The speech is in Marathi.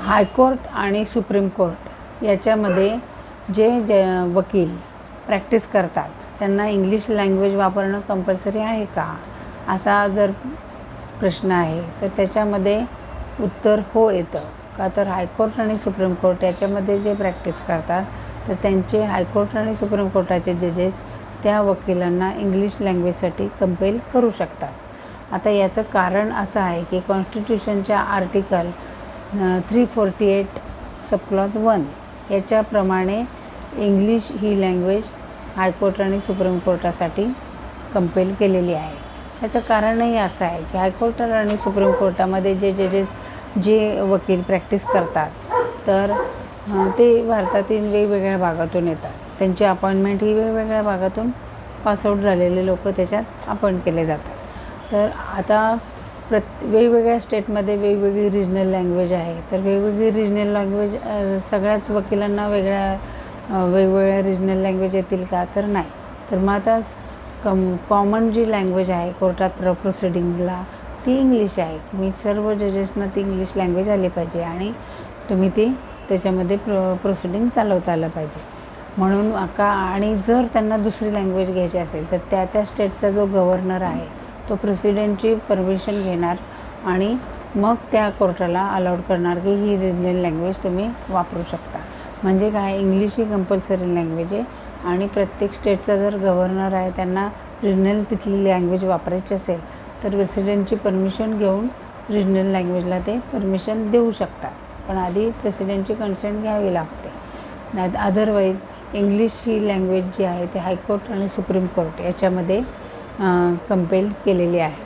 हायकोर्ट आणि सुप्रीम कोर्ट याच्यामध्ये जे वकील प्रॅक्टिस करतात त्यांना इंग्लिश लँग्वेज वापरणं कंपल्सरी आहे का, असा जर प्रश्न आहे तर त्याच्यामध्ये उत्तर हो येतं. का तर हायकोर्ट आणि सुप्रीम कोर्ट याच्यामध्ये जे प्रॅक्टिस करतात तर त्यांचे हायकोर्ट आणि सुप्रीम कोर्टाचे जजेस त्या वकिलांना इंग्लिश लँग्वेजसाठी कंपेल करू शकतात. आता याचं कारण असं आहे की कॉन्स्टिट्यूशनच्या आर्टिकल 348 सबक्लॉज 1 याच्याप्रमाणे इंग्लिश ही लँग्वेज हायकोर्ट आणि सुप्रीम कोर्टासाठी कंपेल केलेली आहे. याचं कारणही असं आहे की हायकोर्ट आणि सुप्रीम कोर्टामध्ये जे जजेस जे वकील प्रॅक्टिस करतात तर ते भारतातील वेगवेगळ्या भागातून येतात. त्यांची अपॉइंटमेंट ही वेगवेगळ्या भागातून पासआउट झालेले लोक त्याच्यात अपॉइंट केले जातात. तर आता वेगवेगळ्या स्टेटमध्ये वेगवेगळी रिजनल लँग्वेज आहे. तर वेगवेगळी रिजनल लँग्वेज सगळ्याच वकिलांना वेगवेगळ्या रिजनल लँग्वेज येतील का, तर नाही. तर मग आता कॉमन जी लँग्वेज आहे कोर्टात प्रोसिडिंगला ती इंग्लिश आहे. मी सर्व जजेसना ती इंग्लिश लँग्वेज आली पाहिजे आणि तुम्ही ती त्याच्यामध्ये प्रोसिडिंग चालवता आलं पाहिजे. म्हणून आणि जर त्यांना दुसरी लँग्वेज घ्यायची असेल तर त्या स्टेटचा जो गव्हर्नर आहे तो प्रेसिडेंटची परमिशन घेणार आणि मग त्या कोर्टाला अलाउड करणार की ही रिजनल लँग्वेज तुम्ही वापरू शकता. म्हणजे काय, इंग्लिश ही कंपल्सरी लँग्वेज आहे आणि प्रत्येक स्टेटचा जर गव्हर्नर आहे त्यांना रिजनल तिथली लँग्वेज वापरायची असेल तर प्रेसिडेंटची परमिशन घेऊन रिजनल लँग्वेजला ते परमिशन देऊ शकतात. पण आधी प्रेसिडेंटची कन्सेंट घ्यावी लागते. नाही अदरवाईज इंग्लिश ही लँग्वेज जी आहे ते हायकोर्ट आणि सुप्रीम कोर्ट याच्यामध्ये कंपेल केलेली आहे.